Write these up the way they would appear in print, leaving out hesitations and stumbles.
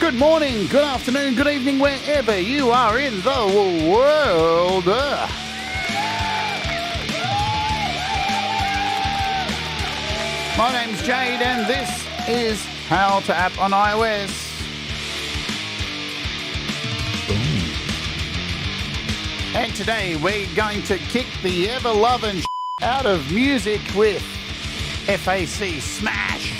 Good morning, good afternoon, good evening, wherever you are in the world. My name's Jade, and this is How to App on iOS. And today we're going to kick the ever-loving out of music with FAC Smash.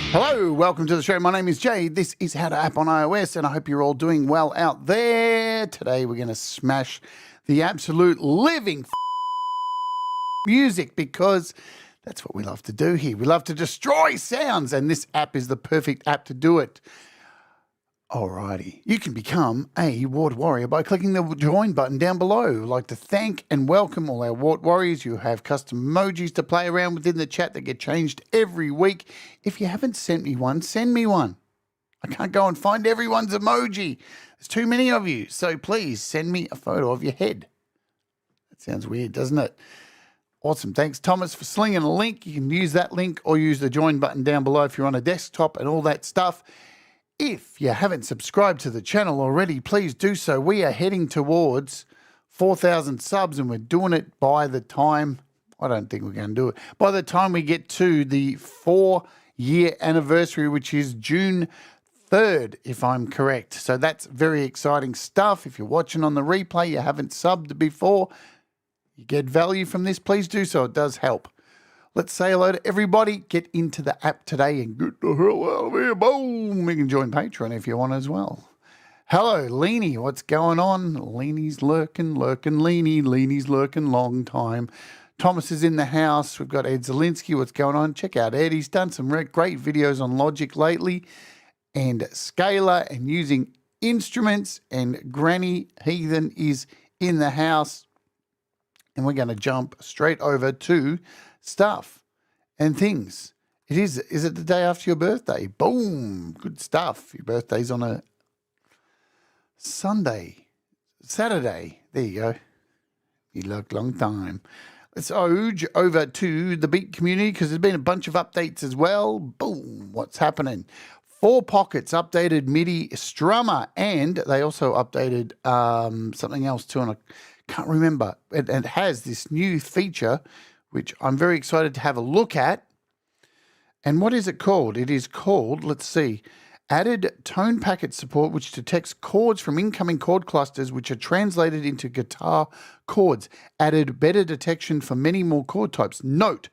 Hello, welcome to the show. My name is Jade. This is How to App on iOS, and I hope you're all doing well out there. Today we're going to smash the absolute living music because that's what we love to do here. We love to destroy sounds, and this app is the perfect app to do it. Alrighty, you can become a Wart Warrior by clicking the join button down below. I'd like to thank and welcome all our Wart Warriors. You have custom emojis to play around with in the chat that get changed every week. If you haven't sent me one, send me one. I can't go and find everyone's emoji. There's too many of you, so please send me a photo of your head. That sounds weird, doesn't it? Awesome. Thanks, Thomas, for slinging a link. You can use that link or use the join button down below if you're on a desktop and all that stuff. If you haven't subscribed to the channel already, please do so. We are heading towards 4,000 subs, and we're doing it by the time, I don't think we're going to do it, by the time we get to the 4-year anniversary, which is June 3rd, if I'm correct. So that's very exciting stuff. If you're watching on the replay, you haven't subbed before, you get value from this, please do so. It does help. Let's say hello to everybody. Get into the app today and get the hell out of here. Boom. You can join Patreon if you want as well. Hello, Leanie. What's going on? Leanie's lurking, Leanie. Leanie's lurking long time. Thomas is in the house. We've got Ed Zielinski. What's going on? Check out Ed. He's done some great videos on Logic lately and Scalar and using instruments. And Granny Heathen is in the house. And we're going to jump straight over to stuff and things. Is it the day after your birthday? Boom. Good stuff. Your birthday's on a Saturday. There you go. You look long time. Let's oge over to the Beat community because there's been a bunch of updates as well. Boom. What's happening? 4 Pockets updated MIDI strummer, and they also updated something else too, and I can't remember. It has this new feature which I'm very excited to have a look at. And what is it called? It is called, let's see, added tone packet support, which detects chords from incoming chord clusters, which are translated into guitar chords. Added better detection for many more chord types. Note,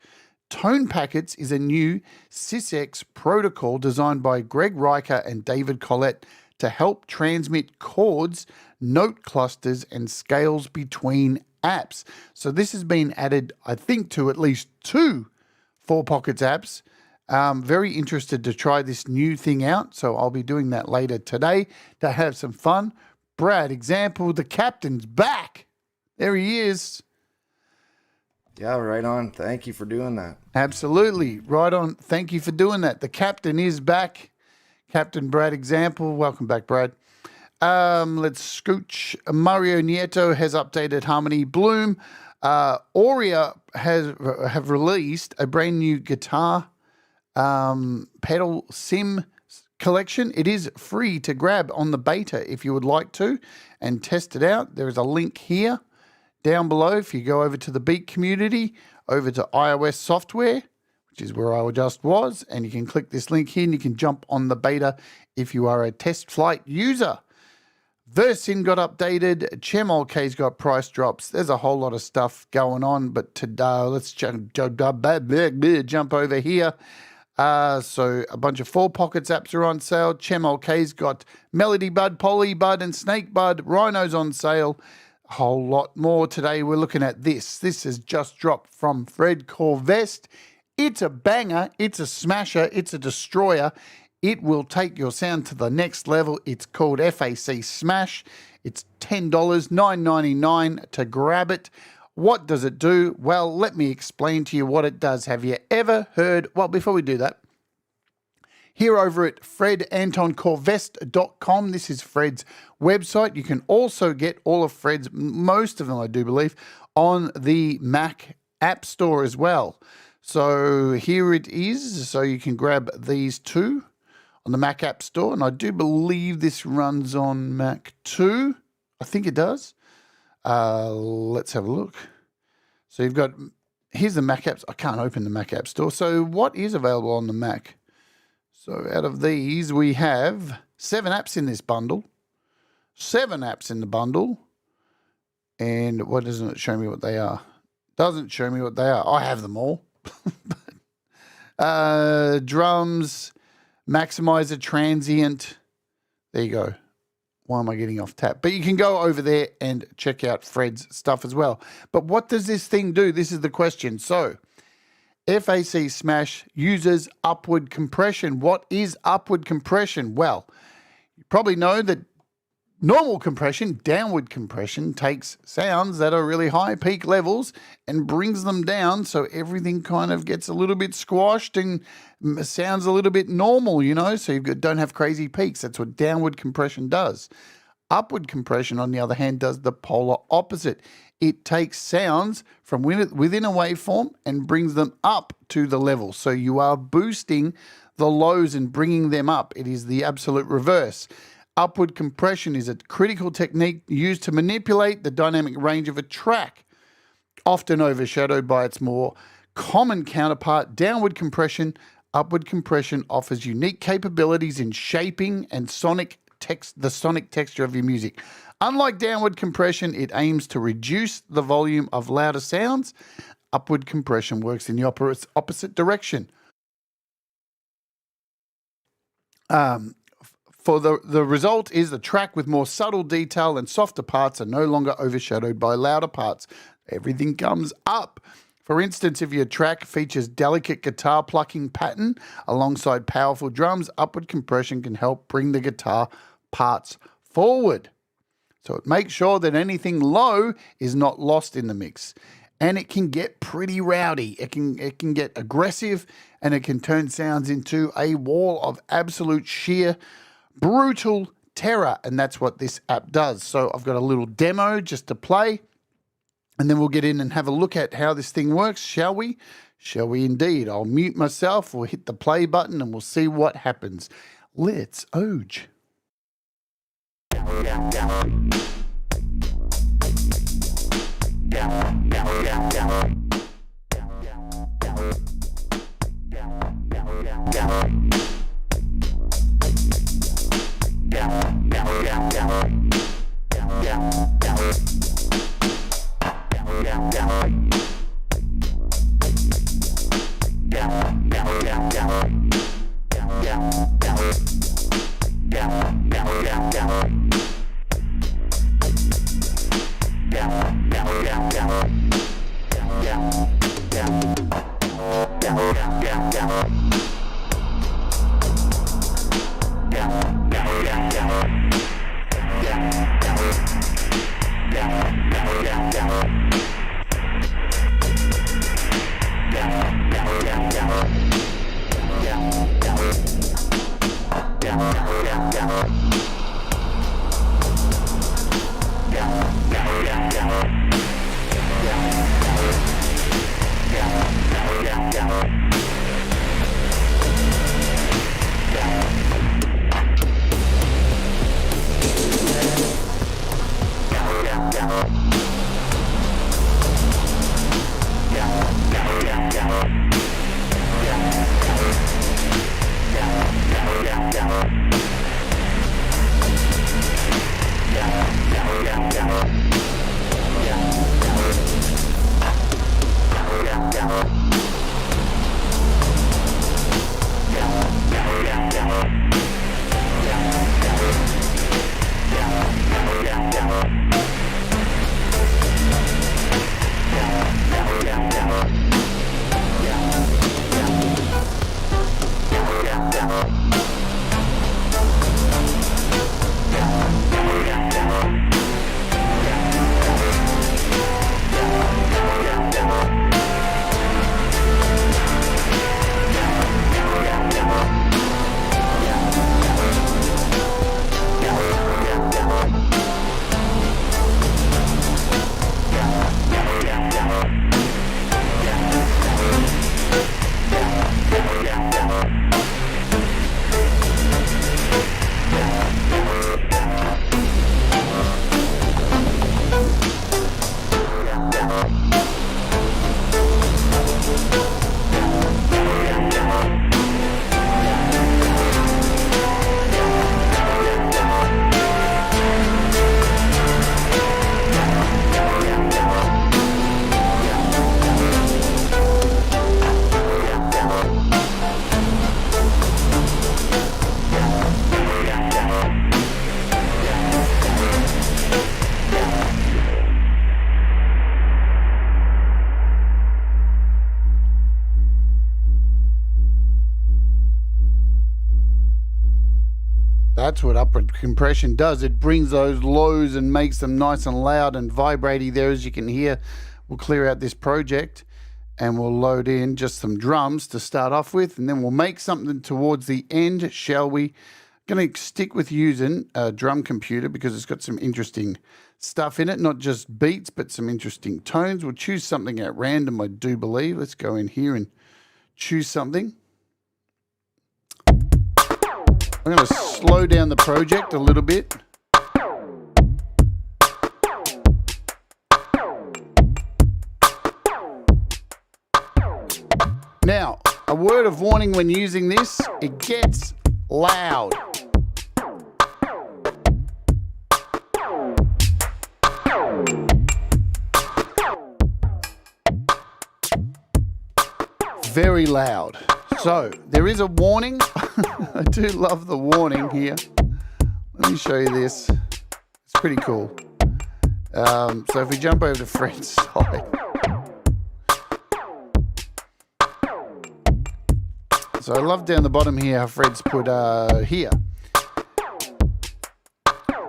tone packets is a new SysX protocol designed by Greg Riker and David Collette to help transmit chords, note clusters, and scales between apps. So this has been added, I think, to at least 2 4 Pockets apps. Very interested to try this new thing out, so I'll be doing that later today to have some fun. Brad, example, the captain's back. There he is. Yeah, right on. Thank you for doing that. Absolutely. Right on. Thank you for doing that. The captain is back. Captain Brad example. Welcome back, Brad. Let's scooch. Mario Nieto has updated Harmony Bloom. Aurea have released a brand new guitar pedal sim collection. It is free to grab on the beta if you would like to and test it out. There is a link here down below. If you go over to the Beat community, over to iOS software, which is where I just was, and you can click this link here and you can jump on the beta if you are a test flight user. Versin got updated. Chemolk's got price drops. There's a whole lot of stuff going on, but today let's jump over here. So a bunch of 4 Pockets apps are on sale. Chemolk's got Melody Bud, Poly Bud, and Snake Bud. Rhino's on sale. A whole lot more today. We're looking at this. This has just dropped from Fred Corvest. It's a banger. It's a smasher. It's a destroyer. It will take your sound to the next level. It's called FAC Smash. It's $10, $9.99 to grab it. What does it do? Well, let me explain to you what it does. Have you ever heard, well, before we do that, here over at fredantoncorvest.com. This is Fred's website. You can also get all of Fred's, most of them I do believe, on the Mac App Store as well. So here it is. So you can grab these two on the Mac App Store. And I do believe this runs on Mac too. I think it does. Let's have a look. So you've got, here's the Mac apps. I can't open the Mac App Store. So what is available on the Mac? So out of these, we have 7 apps in this bundle. 7 apps in the bundle. And what doesn't it show me what they are? Doesn't show me what they are. I have them all. Drums, maximizer, transient. There you go. Why am I getting off tap? But you can go over there and check out Fred's stuff as well. But what does this thing do? This is the question. So FAC Smash uses upward compression. What is upward compression? Well, you probably know that normal compression, downward compression, takes sounds that are really high peak levels and brings them down so everything kind of gets a little bit squashed and sounds a little bit normal, you know, so you don't have crazy peaks. That's what downward compression does. Upward compression, on the other hand, does the polar opposite. It takes sounds from within a waveform and brings them up to the level. So you are boosting the lows and bringing them up. It is the absolute reverse. Upward compression is a critical technique used to manipulate the dynamic range of a track, often overshadowed by its more common counterpart, downward compression. Upward compression offers unique capabilities in shaping and the sonic texture of your music. Unlike downward compression, it aims to reduce the volume of louder sounds. Upward compression works in the opposite direction. For the result is the track with more subtle detail and softer parts are no longer overshadowed by louder parts. Everything comes up. For instance, if your track features delicate guitar plucking pattern alongside powerful drums, upward compression can help bring the guitar parts forward. So it makes sure that anything low is not lost in the mix. And it can get pretty rowdy. It can get aggressive, and it can turn sounds into a wall of absolute sheer brutal terror, and that's what this app does. So I've got a little demo just to play, and then we'll get in and have a look at how this thing works, shall we? Shall we indeed? I'll mute myself, we'll hit the play button, and we'll see what happens. Let's oge. That's what upward compression does. It brings those lows and makes them nice and loud and vibrating there, as you can hear. We'll clear out this project and we'll load in just some drums to start off with, and then we'll make something towards the end, shall we? Going to stick with using a drum computer because it's got some interesting stuff in it, not just beats, but some interesting tones. We'll choose something at random, I do believe. Let's go in here and choose something. I'm going to slow down the project a little bit. Now, a word of warning when using this, it gets loud. Very loud. So, there is a warning. I do love the warning here. Let me show you this. It's pretty cool. So if we jump over to Fred's side. So I love down the bottom here how Fred's put here.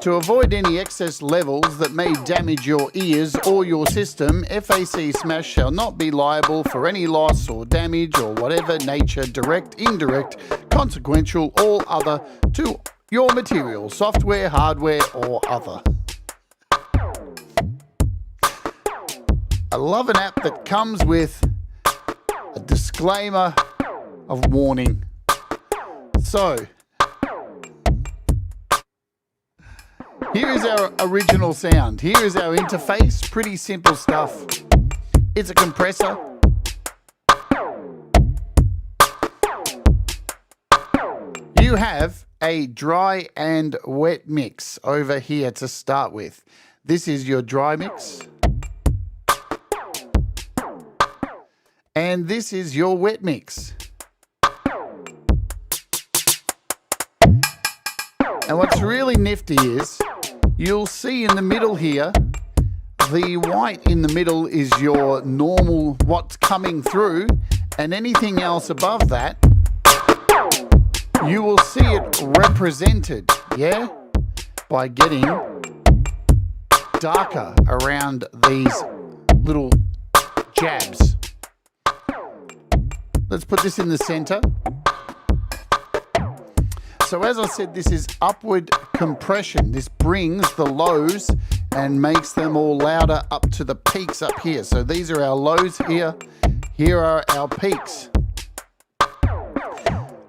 To avoid any excess levels that may damage your ears or your system, FAC Smash shall not be liable for any loss or damage or whatever nature, direct, indirect, consequential, or other, to your material, software, hardware, or other. I love an app that comes with a disclaimer of warning. So, here is our original sound. Here is our interface. Pretty simple stuff. It's a compressor. You have a dry and wet mix over here to start with. This is your dry mix. And this is your wet mix. And what's really nifty is you'll see in the middle here, the white in the middle is your normal, what's coming through, and anything else above that, you will see it represented, yeah, by getting darker around these little jabs. Let's put this in the center. So as I said, this is upward compression. This brings the lows and makes them all louder up to the peaks up here. So these are our lows here. Here are our peaks.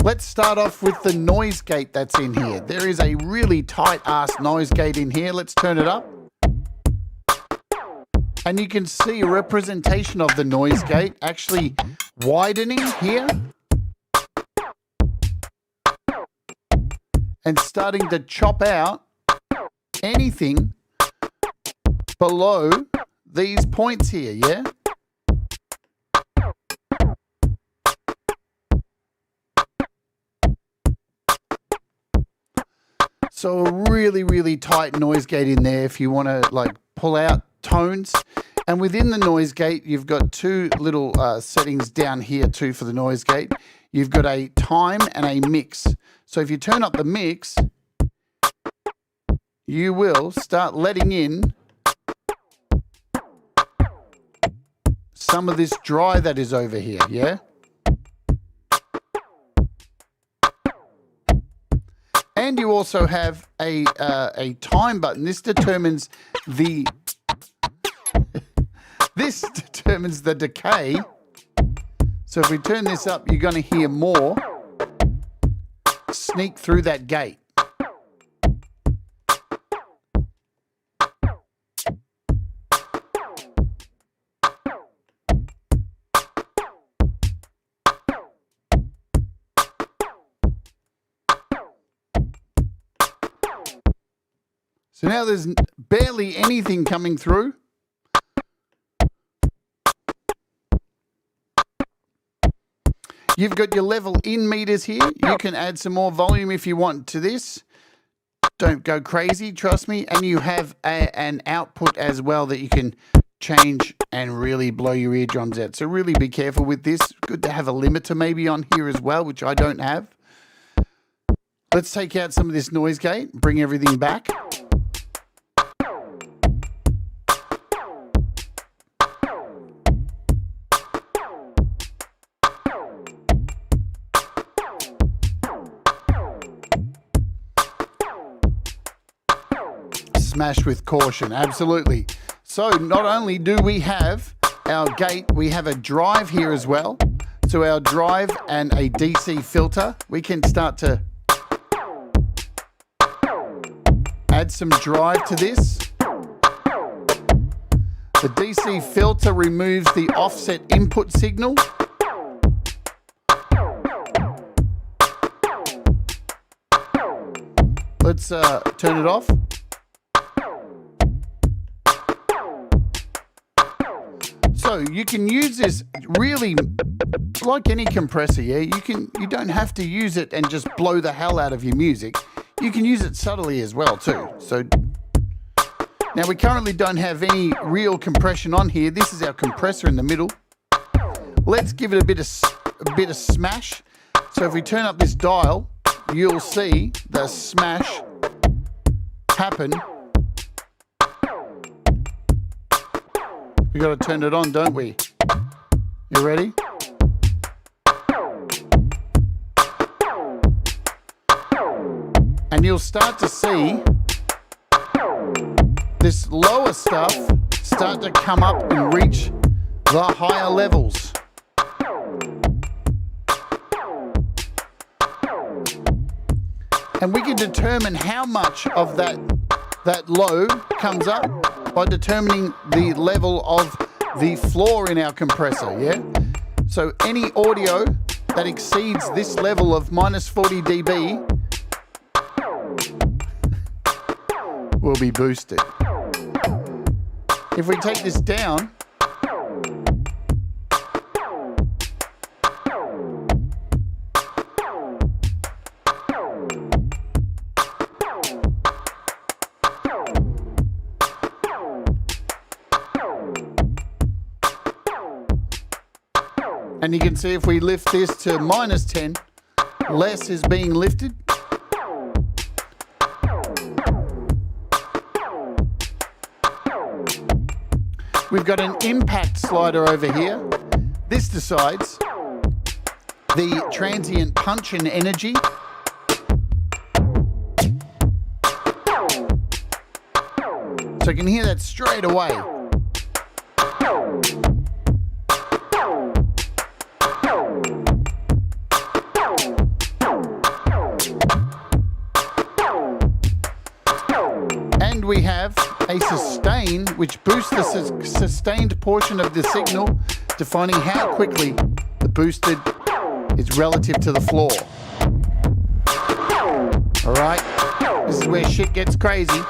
Let's start off with the noise gate that's in here. There is a really tight ass noise gate in here. Let's turn it up. And you can see a representation of the noise gate actually widening here. And starting to chop out anything below these points here, yeah? So a really, really tight noise gate in there if you want to like pull out tones. And within the noise gate, you've got two little settings down here too for the noise gate. You've got a time and a mix. So if you turn up the mix, you will start letting in some of this dry that is over here, yeah? And you also have a time button. This determines the decay. So if we turn this up, you're going to hear more sneak through that gate. So now there's barely anything coming through. You've got your level in meters here. You can add some more volume if you want to this. Don't go crazy, trust me. And you have an output as well that you can change and really blow your eardrums out. So really be careful with this. Good to have a limiter maybe on here as well, which I don't have. Let's take out some of this noise gate, bring everything back. Smash with caution, absolutely. So not only do we have our gate, we have a drive here as well. So our drive and a DC filter, we can start to add some drive to this. The DC filter removes the offset input signal. Let's turn it off. So you can use this really like any compressor, yeah? You don't have to use it and just blow the hell out of your music. You can use it subtly as well too. So now we currently don't have any real compression on here. This is our compressor in the middle. Let's give it a bit of smash. So if we turn up this dial, you'll see the smash happen. We got to turn it on, don't we? You ready? And you'll start to see this lower stuff start to come up and reach the higher levels. And we can determine how much of that low comes up by determining the level of the floor in our compressor, yeah? So any audio that exceeds this level of minus 40 dB will be boosted. If we take this down, and you can see if we lift this to minus 10, less is being lifted. We've got an impact slider over here. This decides the transient punch and energy. So you can hear that straight away. And we have a sustain, which boosts the sustained portion of the signal, defining how quickly the boosted is relative to the floor. All right, this is where shit gets crazy.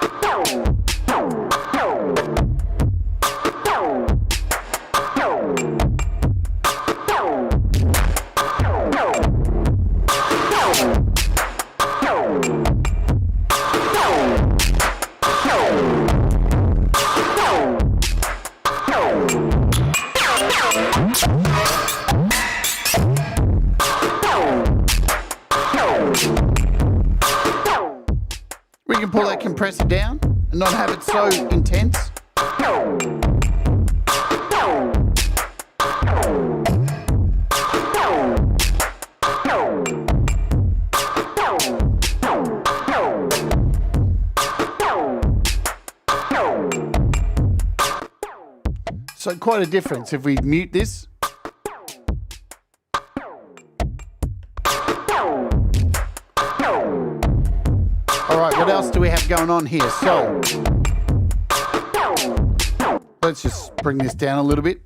We can pull that compressor down and not have it so intense. So quite a difference if we mute this. All right, what else do we have going on here? So let's just bring this down a little bit.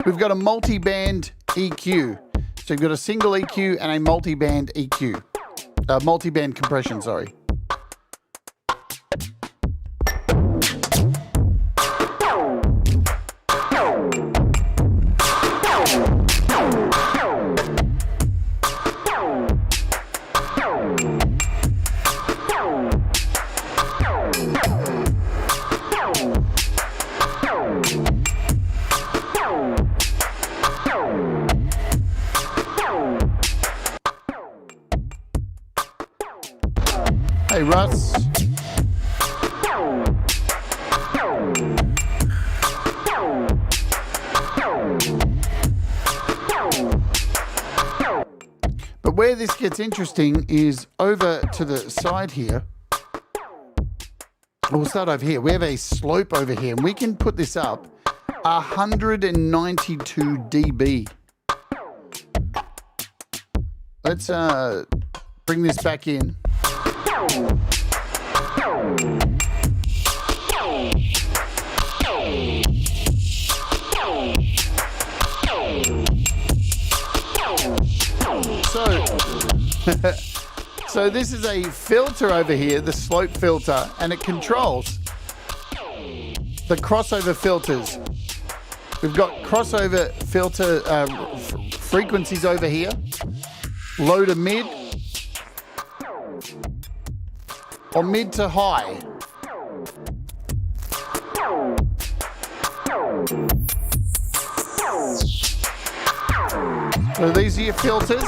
We've got a multi-band EQ. So you've got a single EQ and a multi-band EQ. Multi-band compression, sorry. us. But where this gets interesting is over to the side here. We'll start over here. We have a slope over here, and we can put this up 192 dB. Let's bring this back in. So this is a filter over here, the slope filter, and it controls the crossover filters. We've got crossover filter frequencies over here, low to mid, or mid to high. So these are your filters.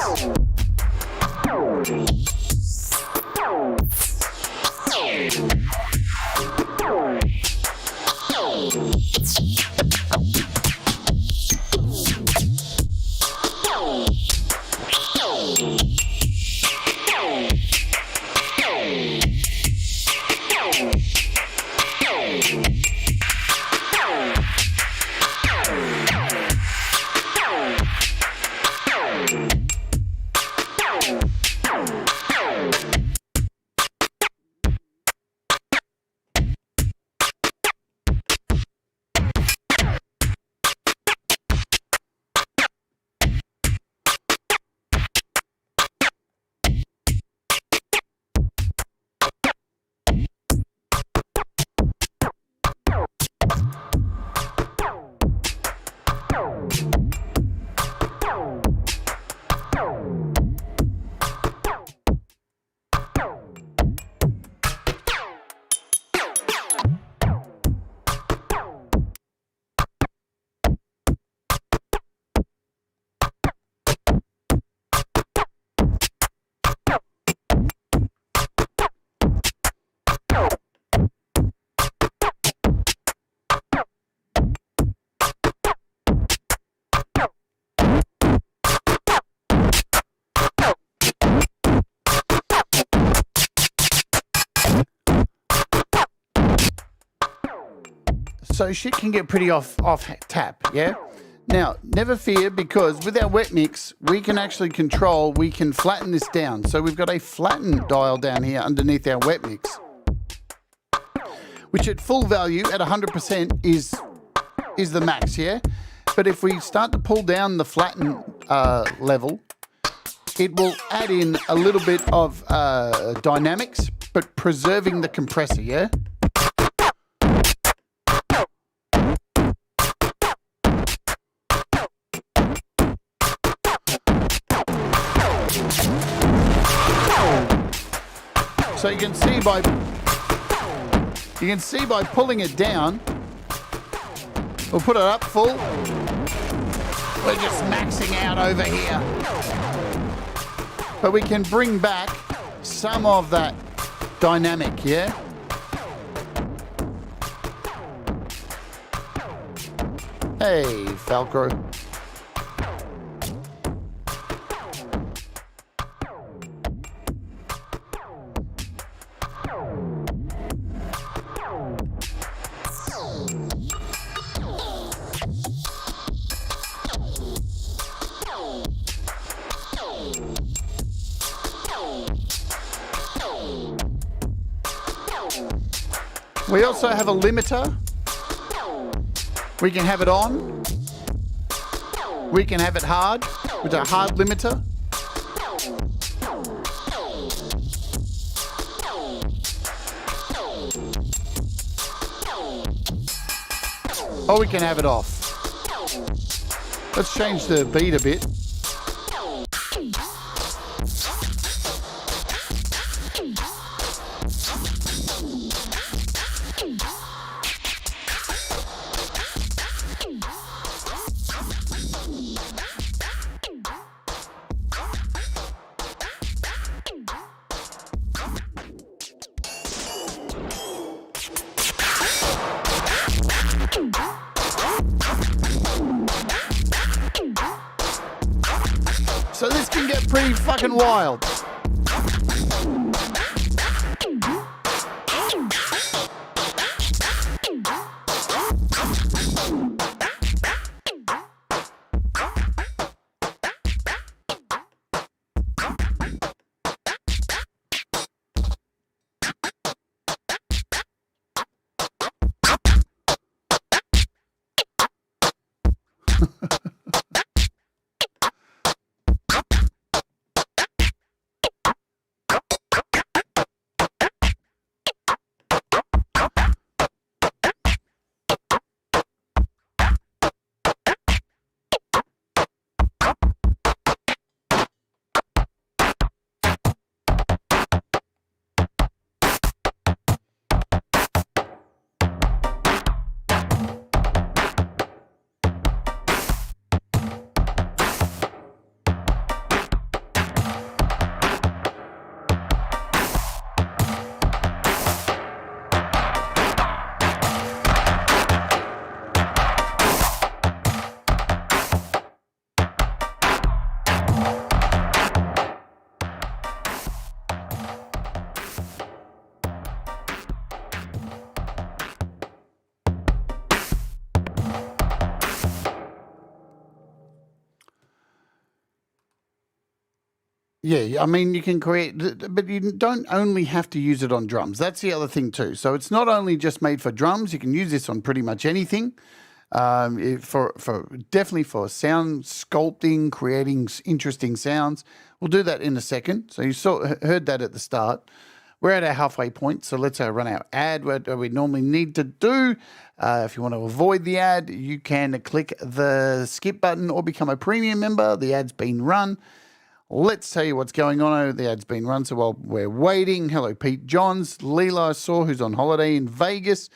So shit can get pretty off tap, yeah? Now, never fear, because with our wet mix, we can actually control, we can flatten this down. So we've got a flatten dial down here underneath our wet mix, which at full value at 100% is the max, yeah? But if we start to pull down the flatten level, it will add in a little bit of dynamics, but preserving the compressor, yeah? So you can see by pulling it down, we'll put it up full. We're just maxing out over here. But we can bring back some of that dynamic, yeah? Hey, Falcro. We also have a limiter. We can have it on. We can have it hard with a hard limiter. Or we can have it off. Let's change the beat a bit. So this can get pretty fucking wild. Yeah, I mean, you can create, but you don't only have to use it on drums. That's the other thing too. So it's not only just made for drums. You can use this on pretty much anything. For definitely for sound sculpting, creating interesting sounds. We'll do that in a second. So you heard that at the start. We're at our halfway point, so let's run our ad, what we normally need to do. If you want to avoid the ad, you can click the skip button or become a premium member. The ad's been run. Let's tell you what's going on. The ad's been run, so while we're waiting, hello, Pete Johns, Leela I saw, who's on holiday in Vegas.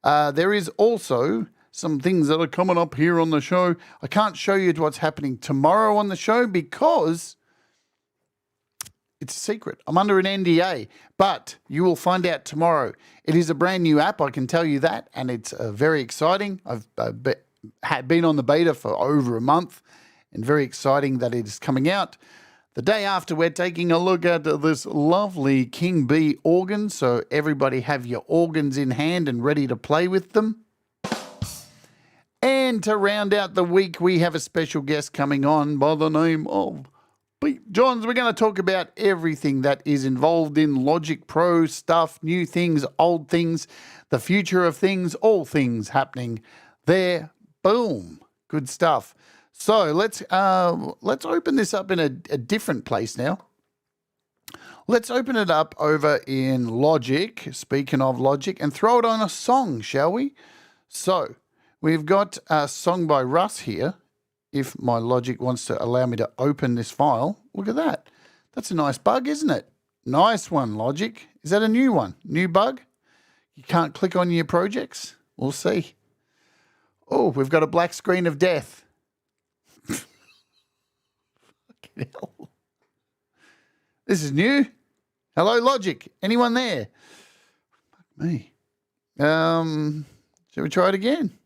There is also some things that are coming up here on the show. I can't show you what's happening tomorrow on the show because it's a secret. I'm under an NDA, but you will find out tomorrow. It is a brand new app, I can tell you that, and it's very exciting. I've been on the beta for over a month, and very exciting that it is coming out. The day after, we're taking a look at this lovely King Bee organ, so everybody have your organs in hand and ready to play with them. And to round out the week, we have a special guest coming on by the name of Pete Johns. We're going to talk about everything that is involved in Logic Pro stuff, new things, old things, the future of things, all things happening there. Boom. Good stuff. So let's open this up in a different place now. Let's open it up over in Logic, speaking of Logic, and throw it on a song, shall we? So we've got a song by Russ here. If my Logic wants to allow me to open this file, look at that. That's a nice bug, isn't it? Nice one, Logic. Is that a new one? New bug? You can't click on your projects? We'll see. Oh, we've got a black screen of death. Fucking hell. This is new. Hello, Logic. Anyone there? Fuck me. Shall we try it again?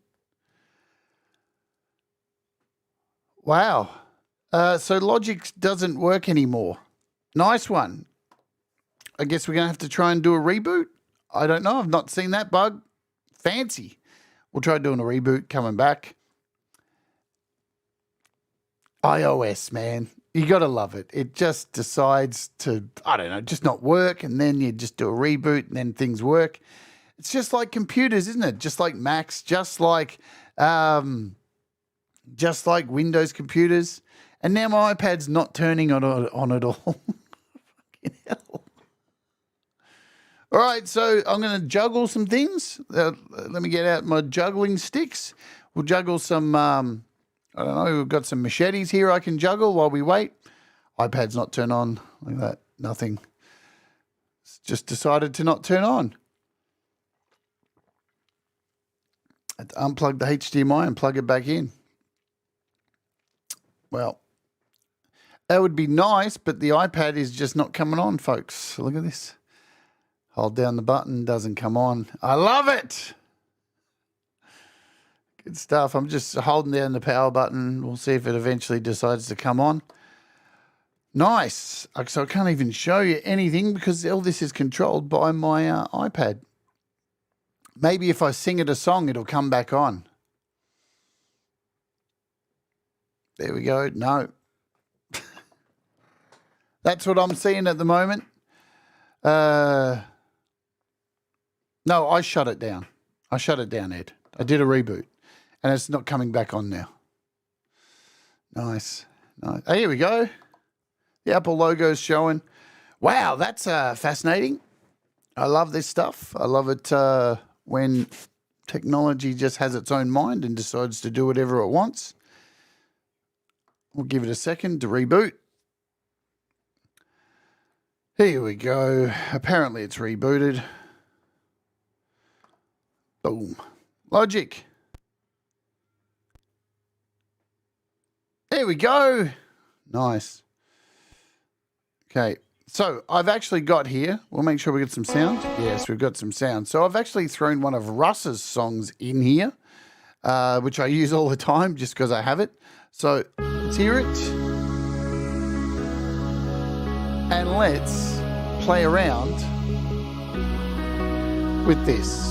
Wow. So Logic doesn't work anymore. Nice one. I guess we're going to have to try and do a reboot. I don't know. I've not seen that bug. Fancy. We'll try doing a reboot, coming back. iOS, man. You got to love it. It just decides to, I don't know, just not work, and then you just do a reboot, and then things work. It's just like computers, isn't it? Just like Macs, just like Windows computers. And now my iPad's not turning on at all. Fucking hell. All right, so I'm going to juggle some things. Let me get out my juggling sticks. We'll juggle some, I don't know, we've got some machetes here I can juggle while we wait. iPad's not turned on. Look at that, nothing. It's just decided to not turn on. I had to unplug the HDMI and plug it back in. Well, that would be nice, but the iPad is just not coming on, folks. Look at this. Hold down the button, doesn't come on. I love it. Good stuff. I'm just holding down the power button. We'll see if it eventually decides to come on. Nice. So I can't even show you anything because all this is controlled by my iPad. Maybe if I sing it a song, it'll come back on. There we go. No. That's what I'm seeing at the moment. No, I shut it down. I shut it down, Ed. I did a reboot. And it's not coming back on now. Nice. Nice. Oh, here we go. The Apple logo is showing. Wow, that's fascinating. I love this stuff. I love it when technology just has its own mind and decides to do whatever it wants. We'll give it a second to reboot. Here we go. Apparently it's rebooted. Boom. Logic. There we go. Nice. Okay. So I've actually got here, we'll make sure we get some sound. Yes, we've got some sound. So I've actually thrown one of Russ's songs in here, which I use all the time just because I have it. So let's hear it. And let's play around with this.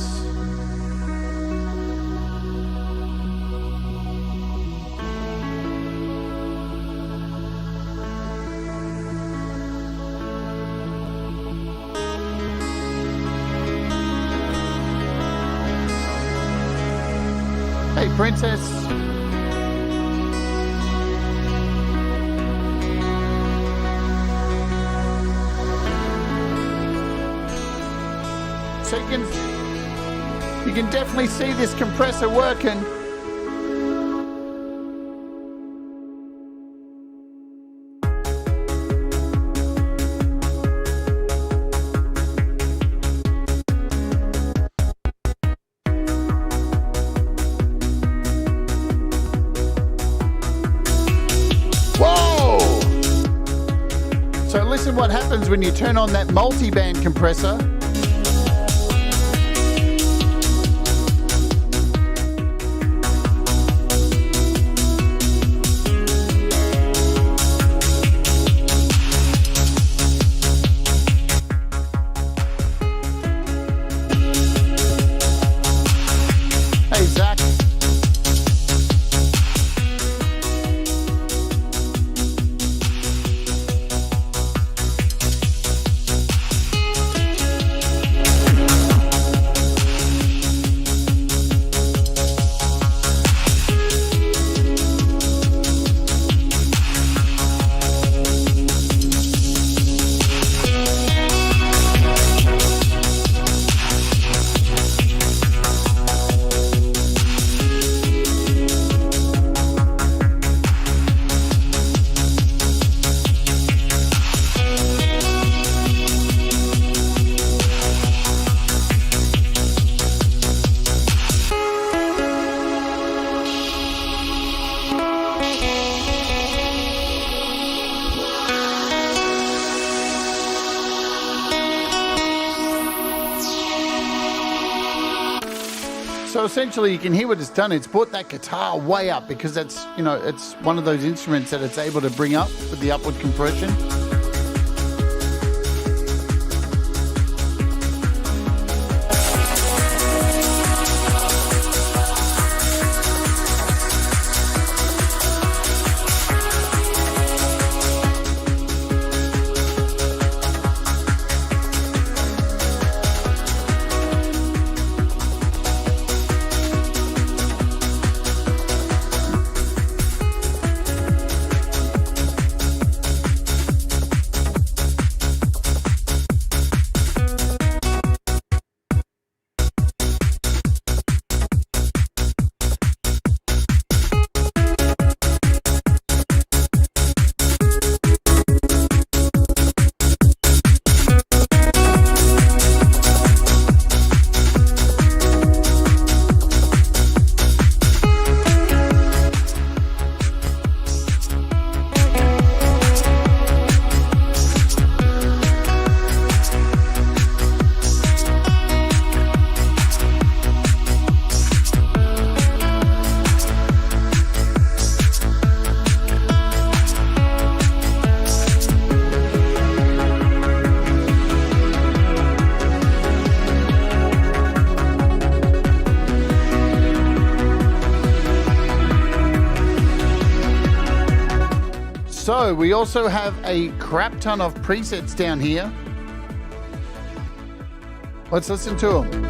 Hey, Princess. So you can definitely see this compressor working. So listen what happens when you turn on that multi-band compressor. Hey, Zach. So essentially you can hear what it's done. It's brought that guitar way up because that's, you know, it's one of those instruments that it's able to bring up with the upward compression. So we also have a crap ton of presets down here. Let's listen to them.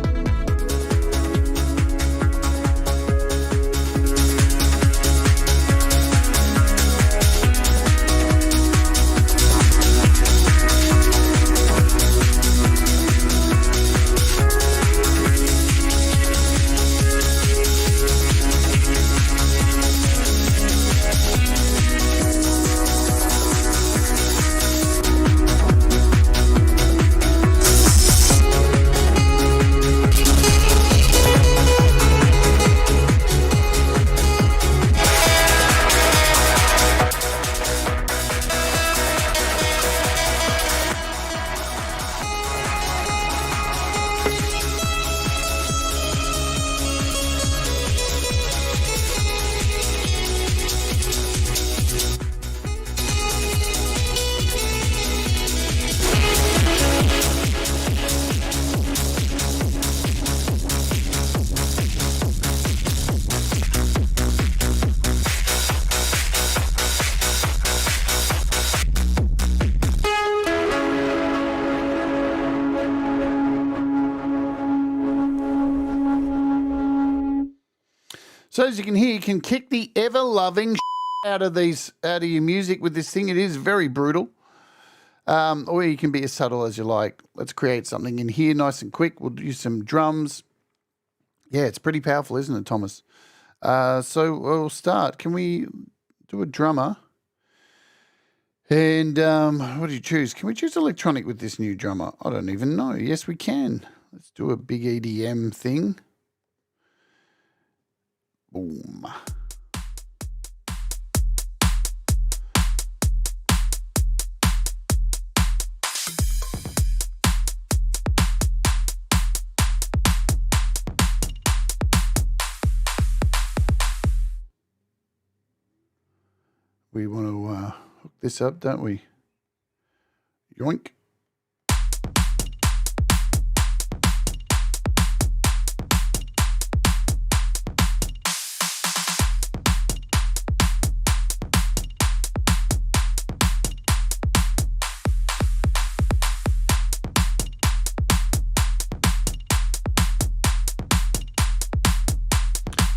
So as you can hear, you can kick the ever-loving out of your music with this thing. It is very brutal. Or you can be as subtle as you like. Let's create something in here nice and quick. We'll do some drums. Yeah, it's pretty powerful, isn't it, Thomas? So we'll start. Can we do a drummer? And what do you choose? Can we choose electronic with this new drummer? I don't even know. Yes, we can. Let's do a big EDM thing. Boom. We want to hook this up, don't we? Yoink.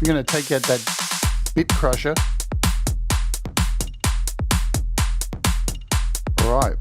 I'm going to take out that bit crusher. All right.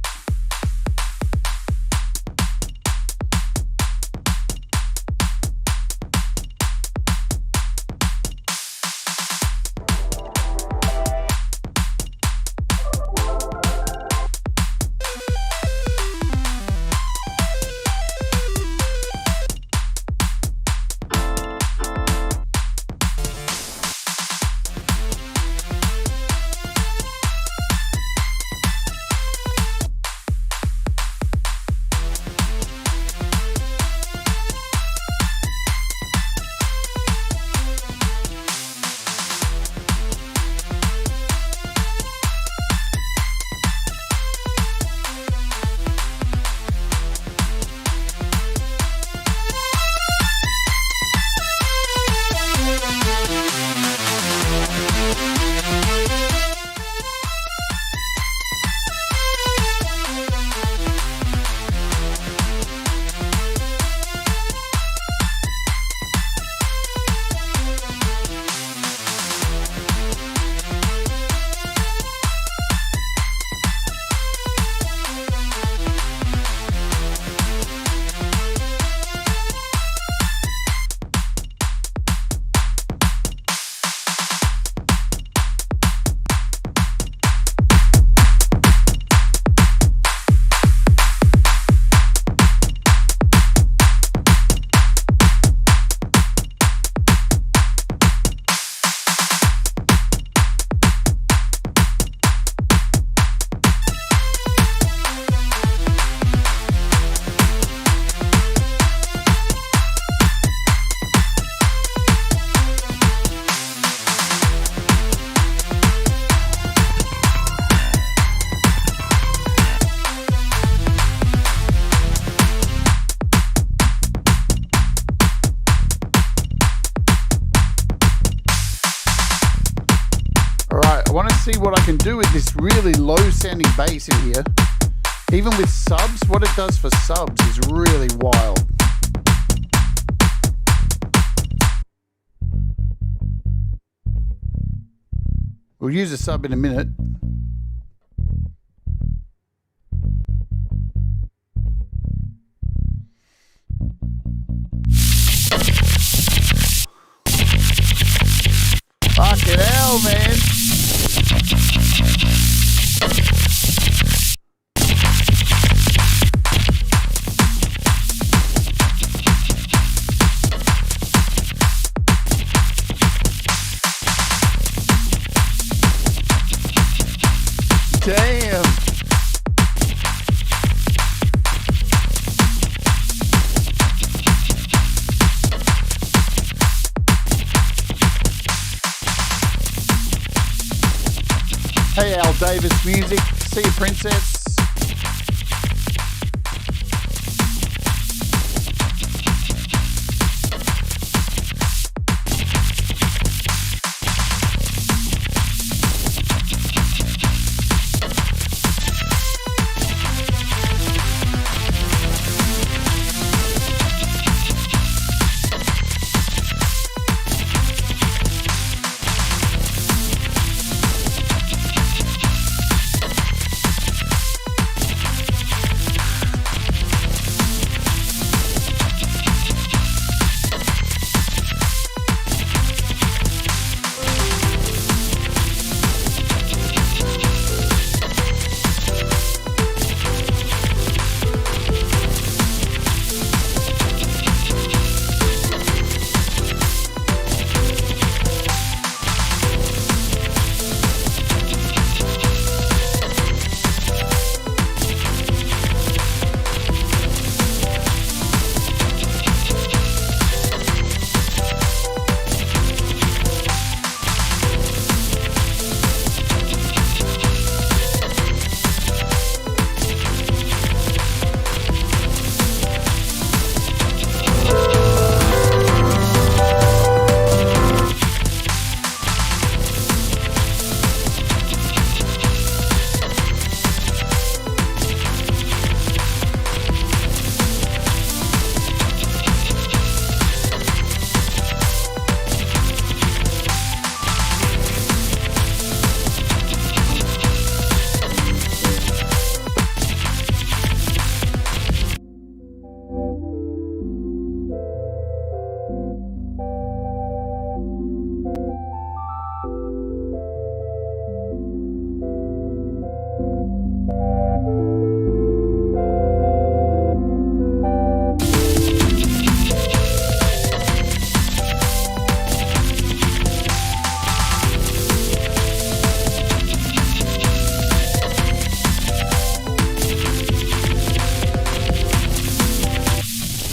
see what I can do with this really low sounding bass in here. Even with subs, what it does for subs is really wild. We'll use a sub in a minute. Fucking hell, man. Damn. Hey, Al Davis Music. See you, Princess.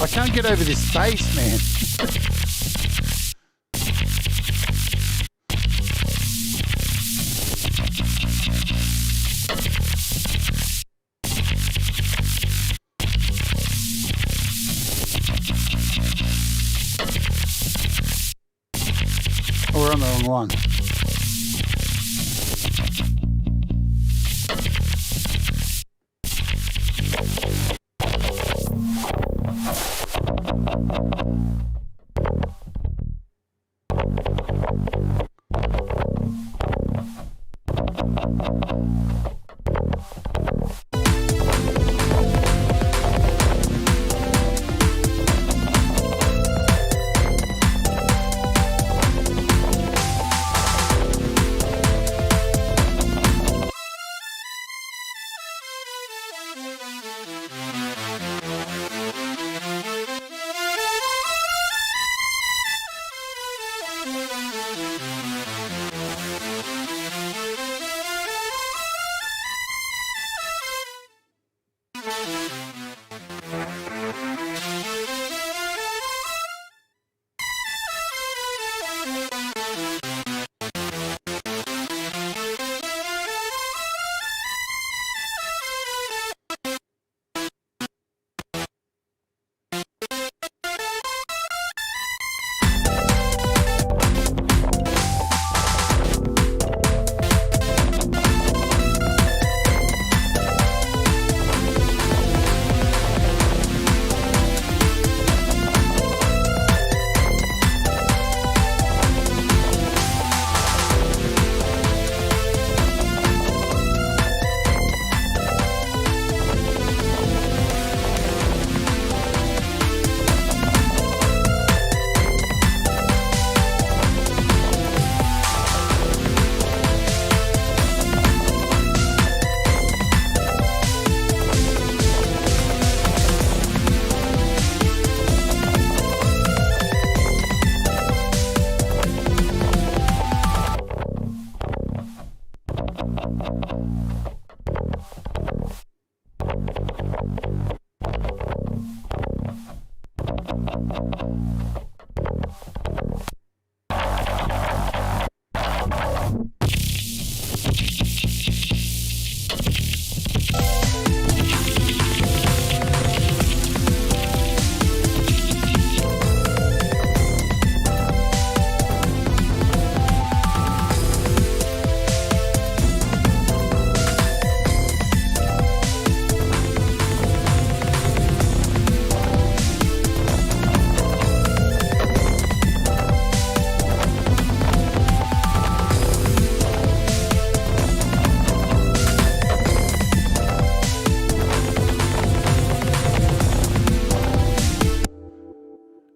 I can't get over this bass, man. Oh, we're on the wrong one.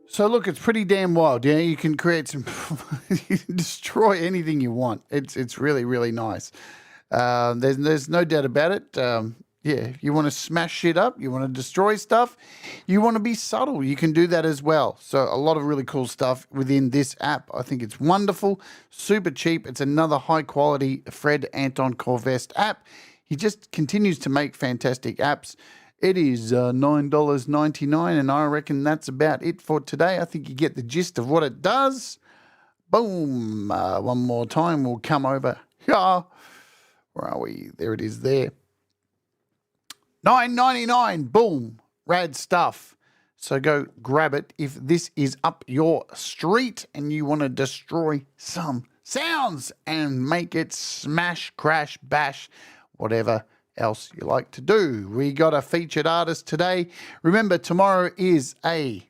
So look, it's pretty damn wild. Yeah, you can create some, you can destroy anything you want. It's really, really nice. There's no doubt about it. Yeah, if you want to smash shit up, you want to destroy stuff, you want to be subtle, you can do that as well. So a lot of really cool stuff within this app. I think it's wonderful, super cheap. It's another high quality Fred Anton Corvest app. He just continues to make fantastic apps. It is $9.99, and I reckon that's about it for today. I think you get the gist of what it does. Boom. One more time, we'll come over here. Where are we? There it is there. $9.99. Boom. Rad stuff. So go grab it if this is up your street and you want to destroy some sounds and make it smash, crash, bash, whatever else you like to do. We got a featured artist today. Remember, tomorrow is a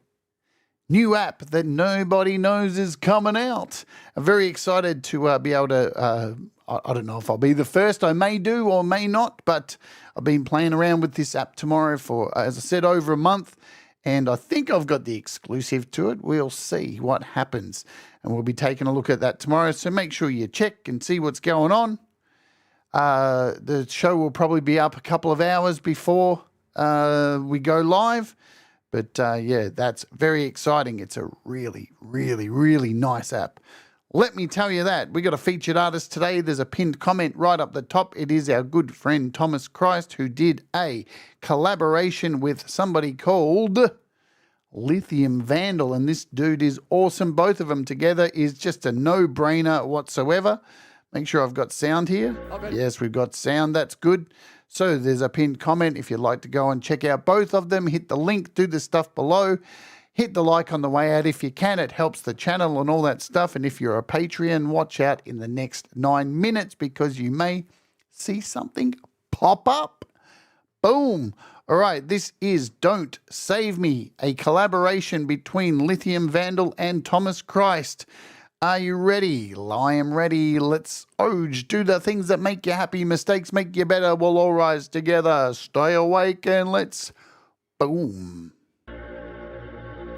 new app that nobody knows is coming out. I'm very excited to be able to, I don't know if I'll be the first, I may do or may not, but I've been playing around with this app tomorrow for, as I said, over a month, and I think I've got the exclusive to it. We'll see what happens, and we'll be taking a look at that tomorrow, so make sure you check and see what's going on. The show will probably be up a couple of hours before we go live. But yeah, that's very exciting. It's a really, really, really nice app. Let me tell you that. We got a featured artist today. There's a pinned comment right up the top. It is our good friend Thomas Christ, who did a collaboration with somebody called Lithium Vandal. And this dude is awesome. Both of them together is just a no-brainer whatsoever. Make sure I've got sound here. Okay. Yes, we've got sound. That's good. So there's a pinned comment. If you'd like to go and check out both of them, hit the link, do the stuff below. Hit the like on the way out if you can. It helps the channel and all that stuff. And if you're a Patreon, watch out in the next 9 minutes because you may see something pop up. Boom. All right, this is Don't Save Me, a collaboration between Lithium Vandal and Thomas Christ. Are you ready? I am ready. Let's do the things that make you happy. Mistakes make you better. We'll all rise together. Stay awake and let's boom.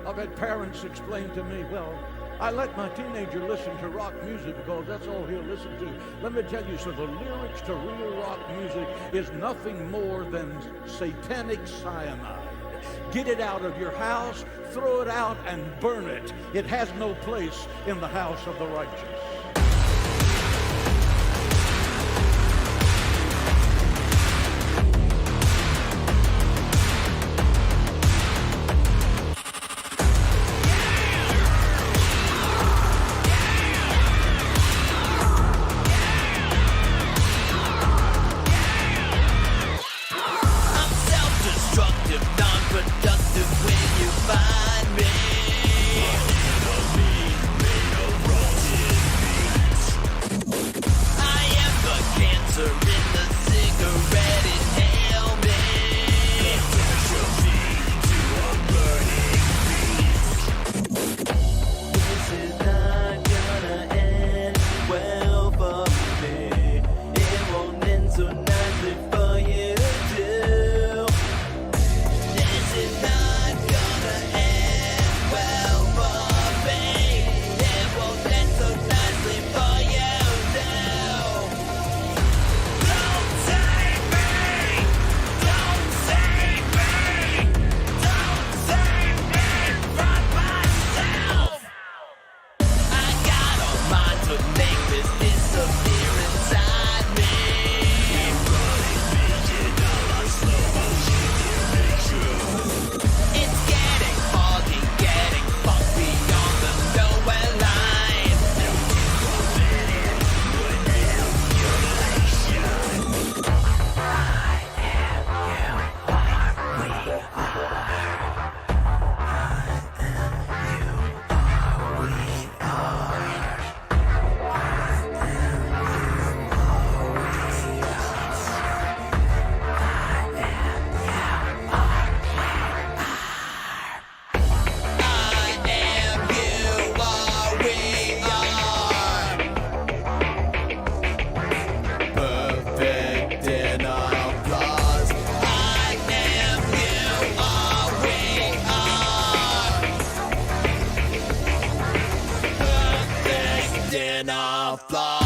I've had parents explain to me, well, I let my teenager listen to rock music because that's all he'll listen to. Let me tell you, so the lyrics to real rock music is nothing more than satanic cyanide. Get it out of your house, throw it out, and burn it. It has no place in the house of the righteous. Find me. on the floor.